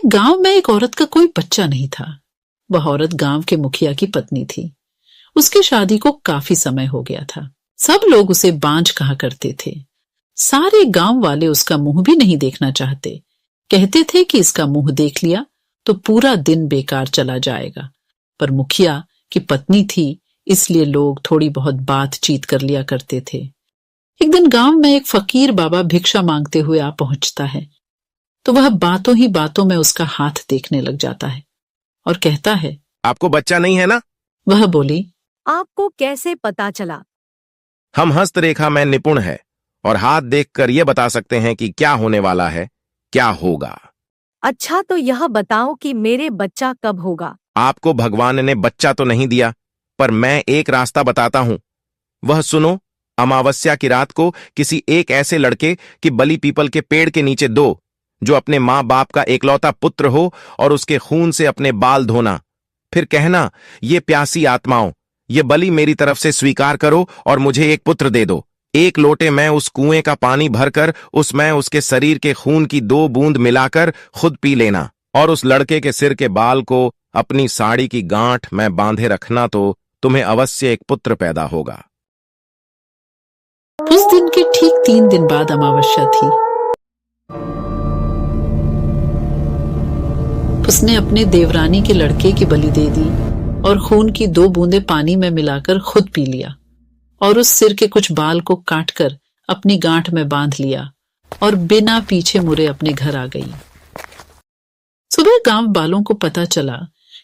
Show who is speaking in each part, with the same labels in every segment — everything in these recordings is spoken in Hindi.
Speaker 1: गांव में एक औरत का कोई बच्चा नहीं था। वह औरत गांव के मुखिया की पत्नी थी। उसकी शादी को काफी समय हो गया था। सब लोग उसे बांझ कहा करते थे। सारे गांव वाले उसका मुंह भी नहीं देखना चाहते। कहते थे कि इसका मुंह देख लिया तो पूरा दिन बेकार चला जाएगा। पर मुखिया की पत्नी थी, इसलिए लोग थोड़ी बहुत बातचीत कर लिया करते थे। एक दिन गांव में एक फकीर बाबा भिक्षा मांगते हुए आ पहुंचता है तो वह बातों ही बातों में उसका हाथ देखने लग जाता है और कहता है,
Speaker 2: आपको बच्चा नहीं है ना?
Speaker 1: वह बोली,
Speaker 3: आपको कैसे पता चला?
Speaker 2: हम हस्तरेखा में निपुण है और हाथ देखकर यह बता सकते हैं कि क्या होने वाला है, क्या होगा।
Speaker 3: अच्छा, तो यह बताओ कि मेरे बच्चा कब होगा?
Speaker 2: आपको भगवान ने बच्चा तो नहीं दिया, पर मैं एक रास्ता बताता हूं। वह सुनो, अमावस्या की रात को किसी एक ऐसे लड़के की बलि पीपल के पेड़ के नीचे दो जो अपने माँ बाप का एकलौता पुत्र हो, और उसके खून से अपने बाल धोना। फिर कहना, ये प्यासी आत्माओं, ये बलि मेरी तरफ से स्वीकार करो और मुझे एक पुत्र दे दो। एक लोटे में उस कुएं का पानी भरकर उसमें उसके शरीर के खून की 2 बूंद मिलाकर खुद पी लेना और उस लड़के के सिर के बाल को अपनी साड़ी की गांठ में बांधे रखना, तो तुम्हें अवश्य एक पुत्र पैदा होगा।
Speaker 1: उस दिन के ठीक 3 दिन बाद अमावस्या थी। उसने अपने देवरानी के लड़के की बलि दे दी और खून की 2 बूंदें पानी में मिलाकर खुद पी लिया और उस सिर के कुछ बाल को काटकर अपनी गांठ में बांध लिया और बिना पीछे मुड़े अपने घर आ गई। सुबह गांव वालों को पता चला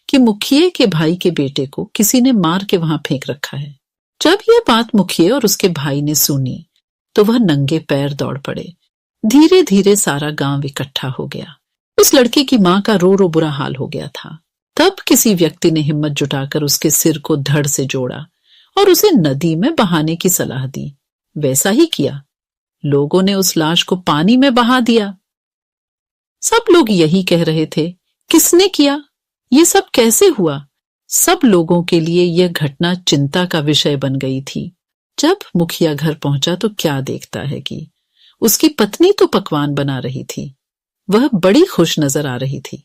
Speaker 1: कि मुखिया के भाई के बेटे को किसी ने मार के वहां फेंक रखा है। जब यह बात मुखिया और उसके भाई ने सुनी तो वह नंगे पैर दौड़ पड़े। धीरे धीरे सारा गांव इकट्ठा हो गया। उस लड़के की मां का रो रो बुरा हाल हो गया था। तब किसी व्यक्ति ने हिम्मत जुटाकर उसके सिर को धड़ से जोड़ा और उसे नदी में बहाने की सलाह दी। वैसा ही किया। लोगों ने उस लाश को पानी में बहा दिया। सब लोग यही कह रहे थे, किसने किया? ये सब कैसे हुआ? सब लोगों के लिए यह घटना चिंता का विषय बन गई थी। जब मुखिया घर पहुंचा तो क्या देखता है कि उसकी पत्नी तो पकवान बना रही थी। वह बड़ी खुश नजर आ रही थी।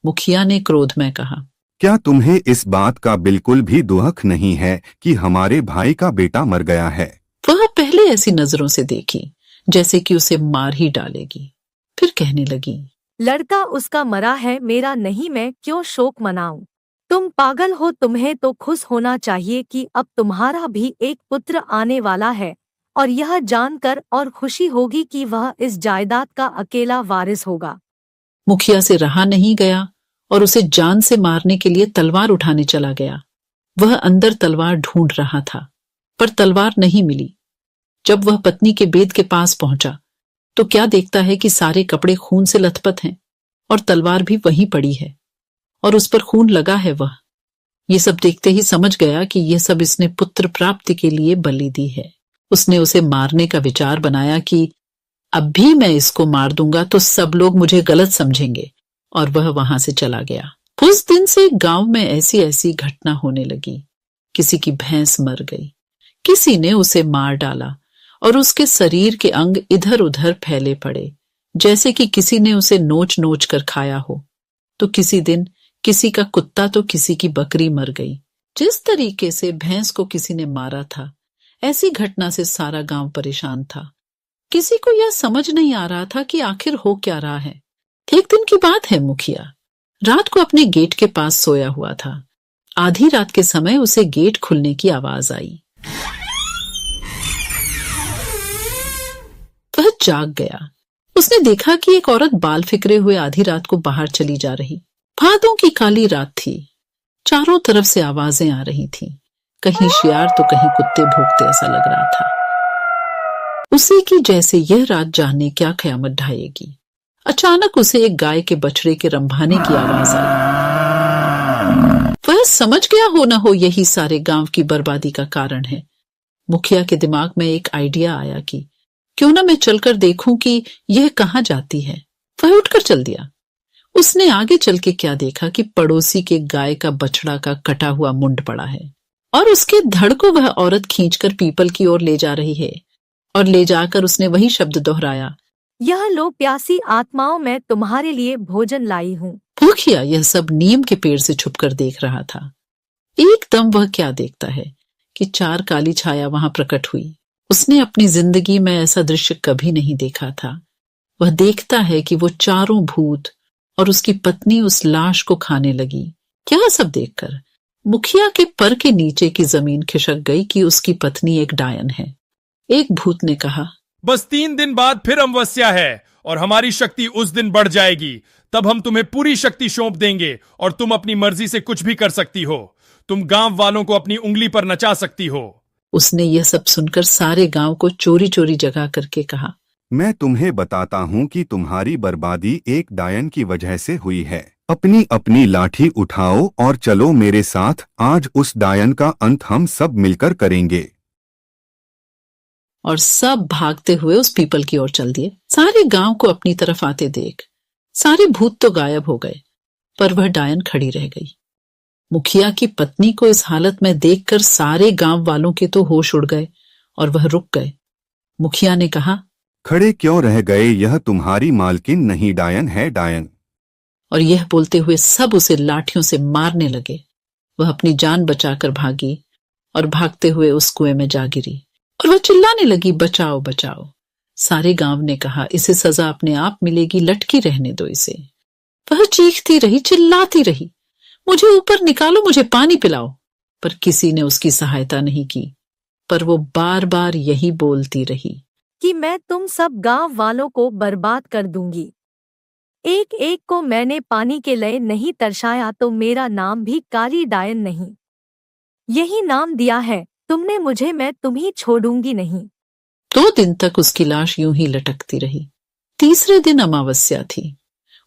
Speaker 1: मुखिया ने क्रोध में कहा,
Speaker 4: क्या तुम्हें इस बात का बिल्कुल भी दुख नहीं है कि हमारे भाई का बेटा मर गया है?
Speaker 1: वह पहले ऐसी नजरों से देखी जैसे कि उसे मार ही डालेगी। फिर कहने लगी,
Speaker 3: लड़का उसका मरा है, मेरा नहीं, मैं क्यों शोक मनाऊं? तुम पागल हो। तुम्हें तो खुश होना चाहिए कि अब तुम्हारा भी एक पुत्र आने वाला है, और यह जानकर और खुशी होगी कि वह इस जायदाद का अकेला वारिस होगा।
Speaker 1: मुखिया से रहा नहीं गया और उसे जान से मारने के लिए तलवार उठाने चला गया। वह अंदर तलवार ढूंढ रहा था पर तलवार नहीं मिली। जब वह पत्नी के बेद के पास पहुंचा तो क्या देखता है कि सारे कपड़े खून से लथपथ हैं और तलवार भी वहीं पड़ी है और उस पर खून लगा है। वह ये सब देखते ही समझ गया कि यह सब इसने पुत्र प्राप्ति के लिए बलि दी है। उसने उसे मारने का विचार बनाया कि अब भी मैं इसको मार दूंगा तो सब लोग मुझे गलत समझेंगे, और वह वहां से चला गया। उस दिन से गांव में ऐसी ऐसी घटना होने लगी। किसी की भैंस मर गई, किसी ने उसे मार डाला और उसके शरीर के अंग इधर उधर फैले पड़े जैसे कि किसी ने उसे नोच नोच कर खाया हो। तो किसी दिन किसी का कुत्ता तो किसी की बकरी मर गई। जिस तरीके से भैंस को किसी ने मारा था, ऐसी घटना से सारा गांव परेशान था। किसी को यह समझ नहीं आ रहा था कि आखिर हो क्या रहा है। एक दिन की बात है, मुखिया रात को अपने गेट के पास सोया हुआ था। आधी रात के समय उसे गेट खुलने की आवाज आई। वह जाग गया। उसने देखा कि एक औरत बाल फिकरे हुए आधी रात को बाहर चली जा रही। भादों की काली रात थी। चारों तरफ से आवाजें आ रही थीं। कहीं शियार तो कहीं कुत्ते भौंकते, ऐसा लग रहा था उसे कि जैसे यह रात जाने क्या कयामत ढाएगी। अचानक उसे एक गाय के बछड़े के रंभाने की आवाज आई। वह समझ गया हो न हो यही सारे गांव की बर्बादी का कारण है। मुखिया के दिमाग में एक आइडिया आया कि क्यों ना मैं चलकर देखूं कि यह कहां जाती है। वह उठकर चल दिया। उसने आगे चल के क्या देखा कि पड़ोसी के गाय का बछड़ा का कटा हुआ मुंड पड़ा है और उसके धड़ को वह औरत खींचकर पीपल की ओर ले जा रही है। और ले जाकर उसने वही शब्द दोहराया,
Speaker 3: यह लो प्यासी आत्माओं, मैं तुम्हारे लिए भोजन लाई हूँ।
Speaker 1: मुखिया यह सब नीम के पेड़ से छुपकर देख रहा था। एकदम वह क्या देखता है कि 4 काली छाया वहां प्रकट हुई। उसने अपनी जिंदगी में ऐसा दृश्य कभी नहीं देखा था। वह देखता है कि वो चारों भूत और उसकी पत्नी उस लाश को खाने लगी। क्या सब देखकर मुखिया के पर के नीचे की जमीन खिसक गई कि उसकी पत्नी एक डायन है। एक भूत ने कहा,
Speaker 5: बस 3 दिन बाद फिर अमावस्या है और हमारी शक्ति उस दिन बढ़ जाएगी। तब हम तुम्हें पूरी शक्ति सौंप देंगे और तुम अपनी मर्जी से कुछ भी कर सकती हो। तुम गांव वालों को अपनी उंगली पर नचा सकती हो।
Speaker 1: उसने यह सब सुनकर सारे गांव को चोरी चोरी जगा करके कहा,
Speaker 4: मैं तुम्हें बताता हूँ कि तुम्हारी बर्बादी एक डायन की वजह से हुई है। अपनी अपनी लाठी उठाओ और चलो मेरे साथ। आज उस डायन का अंत हम सब मिलकर करेंगे।
Speaker 1: और सब भागते हुए उस पीपल की ओर चल दिए। सारे गांव को अपनी तरफ आते देख सारे भूत तो गायब हो गए, पर वह डायन खड़ी रह गई। मुखिया की पत्नी को इस हालत में देखकर सारे गांव वालों के तो होश उड़ गए और वह रुक गए। मुखिया ने कहा,
Speaker 4: खड़े क्यों रह गए? यह तुम्हारी मालकिन नहीं, डायन है, डायन।
Speaker 1: और यह बोलते हुए सब उसे लाठियों से मारने लगे। वह अपनी जान बचाकर भागी और भागते हुए उस कुएं में जा गिरी और वह चिल्लाने लगी, बचाओ बचाओ। सारे गांव ने कहा, इसे सजा अपने आप मिलेगी, लटकी रहने दो इसे। वह चीखती रही, चिल्लाती रही, मुझे ऊपर निकालो, मुझे पानी पिलाओ। पर किसी ने उसकी सहायता नहीं की। पर वो बार बार यही बोलती रही
Speaker 3: कि मैं तुम सब गांव वालों को बर्बाद कर दूंगी। एक एक को मैंने पानी के लिए नहीं तरसाया तो मेरा नाम भी काली डायन नहीं, यही नाम दिया है तुमने मुझे, मैं तुम्हें छोड़ूंगी नहीं।
Speaker 1: 2 दिन तक उसकी लाश यूं ही लटकती रही। तीसरे दिन अमावस्या थी।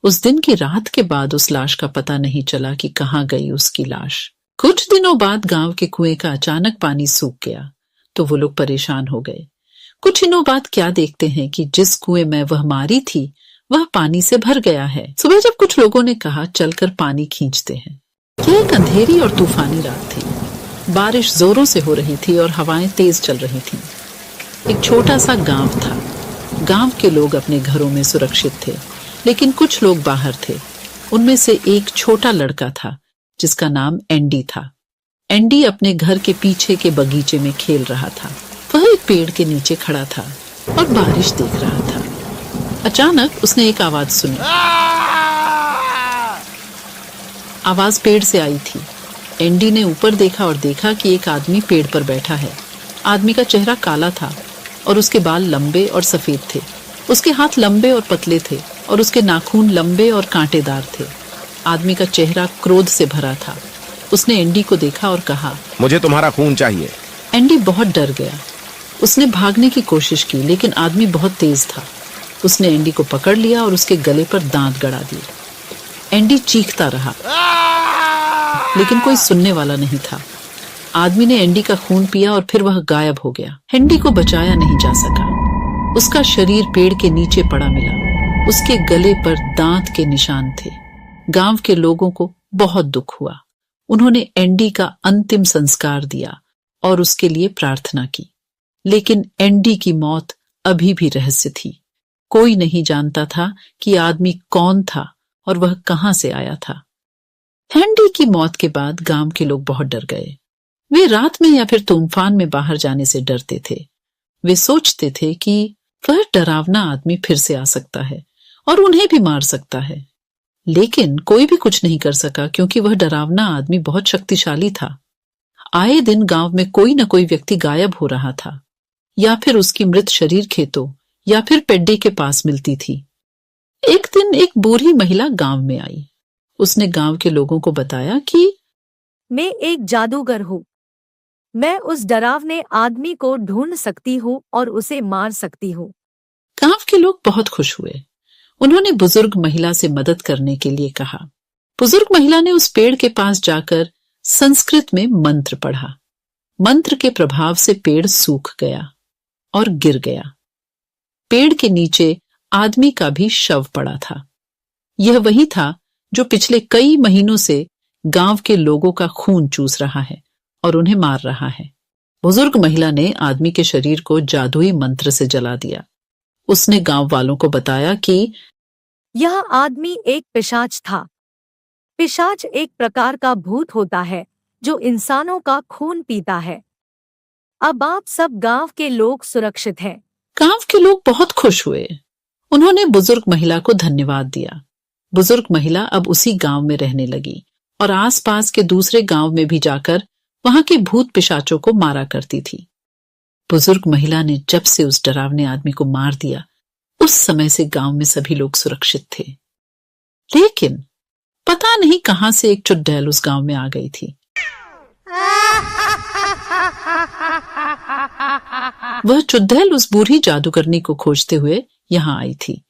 Speaker 1: उस दिन की रात के बाद उस लाश का पता नहीं चला कि कहाँ गई उसकी लाश। कुछ दिनों बाद गांव के कुएं का अचानक पानी सूख गया तो वो लोग परेशान हो गए। कुछ दिनों बाद क्या देखते हैं कि जिस कुएं में वह मारी थी वह पानी से भर गया है। सुबह जब कुछ लोगों ने कहा चलकर पानी खींचते हैं। यह एक अंधेरी और तूफानी रात थी। बारिश जोरों से हो रही थी और हवाएं तेज चल रही थीं। एक छोटा सा गांव था। गांव के लोग अपने घरों में सुरक्षित थे, लेकिन कुछ लोग बाहर थे। उनमें से एक छोटा लड़का था जिसका नाम एंडी था। एंडी अपने घर के पीछे के बगीचे में खेल रहा था। वह एक पेड़ के नीचे खड़ा था और बारिश देख रहा था। अचानक उसने एक आवाज सुनी। आवाज पेड़ से आई थी। एंडी ने ऊपर देखा और देखा कि एक आदमी पेड़ पर बैठा है। आदमी का चेहरा काला था और उसके बाल लंबे और सफेद थे। उसके हाथ लंबे और पतले थे और उसके नाखून लंबे और कांटेदार थे। आदमी का चेहरा क्रोध से भरा था। उसने एंडी को देखा और कहा,
Speaker 2: मुझे तुम्हारा खून चाहिए।
Speaker 1: एंडी बहुत डर गया। उसने भागने की कोशिश की, लेकिन आदमी बहुत तेज था। उसने एंडी को पकड़ लिया और उसके गले पर दांत गड़ा दिए। एंडी चीखता रहा, लेकिन कोई सुनने वाला नहीं था। आदमी ने एंडी का खून पिया और फिर वह गायब हो गया। एंडी को बचाया नहीं जा सका। उसका शरीर पेड़ के नीचे पड़ा मिला। उसके गले पर दांत के निशान थे। गांव के लोगों को बहुत दुख हुआ। उन्होंने एंडी का अंतिम संस्कार दिया और उसके लिए प्रार्थना की। लेकिन एंडी की मौत अभी भी रहस्य थी। कोई नहीं जानता था कि आदमी कौन था और वह कहां से आया था। एंडी की मौत के बाद गांव के लोग बहुत डर गए। वे रात में या फिर तूफान में बाहर जाने से डरते थे। वे सोचते थे कि वह डरावना आदमी फिर से आ सकता है और उन्हें भी मार सकता है। लेकिन कोई भी कुछ नहीं कर सका, क्योंकि वह डरावना आदमी बहुत शक्तिशाली था। आए दिन गांव में कोई न कोई व्यक्ति गायब हो रहा था, या फिर उसकी मृत शरीर खेतों या फिर पेड्डे के पास मिलती थी। एक दिन एक बूढ़ी महिला गांव में आई। उसने गांव के लोगों को बताया कि
Speaker 3: मैं एक जादूगर हूँ। मैं उस डरावने आदमी को ढूंढ सकती हूँ और उसे मार सकती हूँ।
Speaker 1: गांव के लोग बहुत खुश हुए। उन्होंने बुजुर्ग महिला से मदद करने के लिए कहा। बुजुर्ग महिला ने उस पेड़ के पास जाकर संस्कृत में मंत्र पढ़ा। मंत्र के प्रभाव से पेड़ सूख गया और गिर गया। पेड़ के नीचे आदमी का भी शव पड़ा था। यह वही था जो पिछले कई महीनों से गांव के लोगों का खून चूस रहा है और उन्हें मार रहा है। बुजुर्ग महिला ने आदमी के शरीर को जादुई मंत्र से जला दिया उसने गांव वालों को बताया कि
Speaker 3: यह आदमी एक पिशाच था। पिशाच एक प्रकार का भूत होता है जो इंसानों का खून पीता है। अब आप सब गांव के लोग सुरक्षित हैं।
Speaker 1: गांव के लोग बहुत खुश हुए। उन्होंने बुजुर्ग महिला को धन्यवाद दिया। बुजुर्ग महिला अब उसी गांव में रहने लगी और आसपास के दूसरे गांव में भी जाकर वहां के भूत पिशाचों को मारा करती थी। बुजुर्ग महिला ने जब से उस डरावने आदमी को मार दिया, उस समय से गांव में सभी लोग सुरक्षित थे। लेकिन पता नहीं कहां से एक चुड़ैल उस गांव में आ गई थी। वह चुड़ैल उस बूढ़ी जादूगरनी को खोजते हुए यहां आई थी,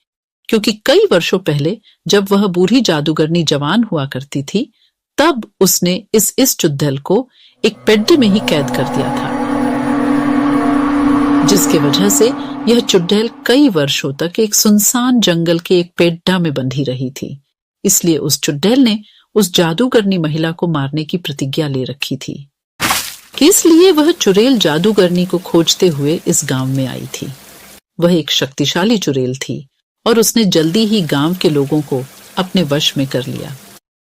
Speaker 1: क्योंकि कई वर्षों पहले जब वह बूढ़ी जादूगरनी जवान हुआ करती थी, तब उसने इस चुड़ैल को एक पेड्डे में ही कैद कर दिया था, जिसके वजह से यह चुड़ैल कई वर्षों तक एक सुनसान जंगल के एक पेड्डा में बंधी रही थी। इसलिए उस चुड़ैल ने उस जादूगरनी महिला को मारने की प्रतिज्ञा ले रखी थी, इसलिए वह चुड़ैल जादूगरनी को खोजते हुए इस गांव में आई थी। वह एक शक्तिशाली चुड़ैल थी और उसने जल्दी ही गांव के लोगों को अपने वश में कर लिया।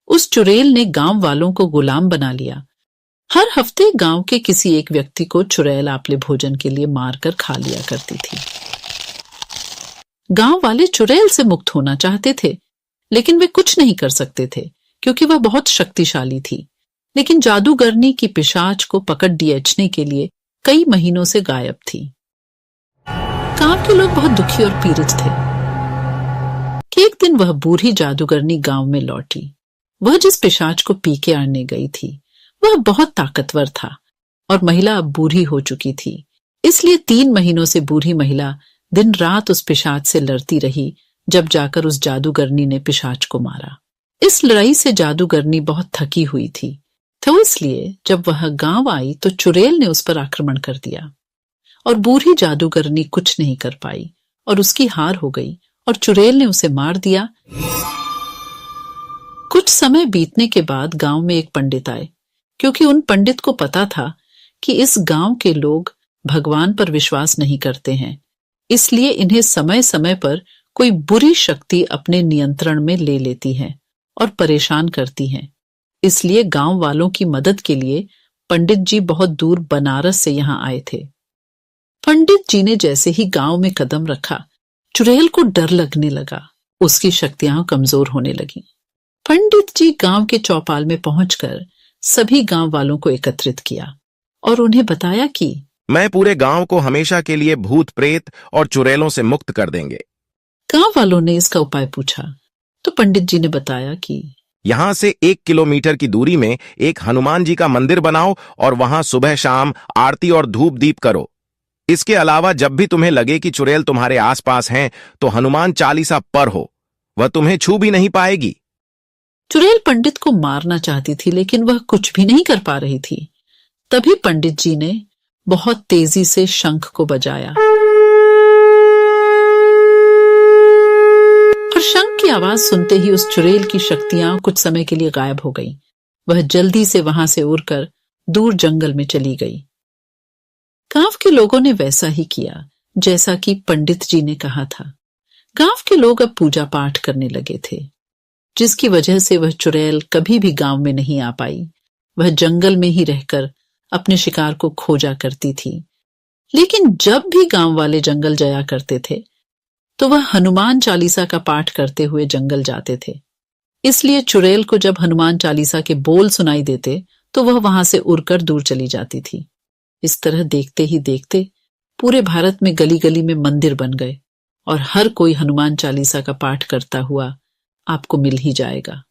Speaker 1: उस चुड़ैल ने गांव वालों को गुलाम बना लिया। हर हफ्ते गांव के किसी एक व्यक्ति को चुड़ैल आपले भोजन के लिए मारकर खा लिया करती थी। गांव वाले चुड़ैल से मुक्त होना चाहते थे, लेकिन वे कुछ नहीं कर सकते थे क्योंकि वह बहुत शक्तिशाली थी। लेकिन जादूगरनी की पिशाच को पकड़ दियचने के लिए कई महीनों से गायब थी। गांव के लोग बहुत दुखी और पीड़ित थे कि एक दिन वह बूढ़ी जादूगरनी गांव में लौटी। वह जिस पिशाच को पी के आने गई थी, वह बहुत ताकतवर था और महिला अब बूढ़ी हो चुकी थी। इसलिए 3 महीनों से बूढ़ी महिला दिन रात उस पिशाच से लड़ती रही, जब जाकर उस जादूगरनी ने पिशाच को मारा। इस लड़ाई से जादूगरनी बहुत थकी हुई थी, तो इसलिए जब वह गांव आई तो चुड़ैल ने उस पर आक्रमण कर दिया और बूढ़ी जादूगरनी कुछ नहीं कर पाई और उसकी हार हो गई और चुड़ैल ने उसे मार दिया। कुछ समय बीतने के बाद गांव में एक पंडित आए, क्योंकि उन पंडित को पता था कि इस गांव के लोग भगवान पर विश्वास नहीं करते हैं, इसलिए इन्हें समय समय पर कोई बुरी शक्ति अपने नियंत्रण में ले लेती है और परेशान करती है। इसलिए गांव वालों की मदद के लिए पंडित जी बहुत दूर बनारस से यहां आए थे। पंडित जी ने जैसे ही गांव में कदम रखा, चुड़ैल को डर लगने लगा। उसकी शक्तियां कमजोर होने लगी। पंडित जी गांव के चौपाल में पहुंचकर सभी गांव वालों को एकत्रित किया और उन्हें बताया कि
Speaker 2: मैं पूरे गांव को हमेशा के लिए भूत प्रेत और चुड़ैलों से मुक्त कर देंगे।
Speaker 1: गांव वालों ने इसका उपाय पूछा तो पंडित जी ने बताया कि
Speaker 2: यहां से 1 किलोमीटर की दूरी में एक हनुमान जी का मंदिर बनाओ और वहां सुबह शाम आरती और धूप दीप करो। इसके अलावा जब भी तुम्हें लगे कि चुड़ैल तुम्हारे आसपास हैं, तो हनुमान चालीसा पर हो, वह तुम्हें छू भी नहीं पाएगी।
Speaker 1: चुड़ैल पंडित को मारना चाहती थी, लेकिन वह कुछ भी नहीं कर पा रही थी। तभी पंडित जी ने बहुत तेजी से शंख को बजाया और शंख की आवाज सुनते ही उस चुड़ैल की शक्तियां कुछ समय के लिए गायब हो गईं। वह जल्दी से वहां से उड़कर दूर जंगल में चली गई। गांव के लोगों ने वैसा ही किया जैसा कि पंडित जी ने कहा था। गांव के लोग अब पूजा पाठ करने लगे थे, जिसकी वजह से वह चुड़ैल कभी भी गांव में नहीं आ पाई। वह जंगल में ही रहकर अपने शिकार को खोजा करती थी। लेकिन जब भी गांव वाले जंगल जाया करते थे, तो वह हनुमान चालीसा का पाठ करते हुए जंगल जाते थे। इसलिए चुड़ैल को जब हनुमान चालीसा के बोल सुनाई देते, तो वह वहां से उड़कर दूर चली जाती थी। इस तरह देखते ही देखते पूरे भारत में गली गली में मंदिर बन गए और हर कोई हनुमान चालीसा का पाठ करता हुआ आपको मिल ही जाएगा।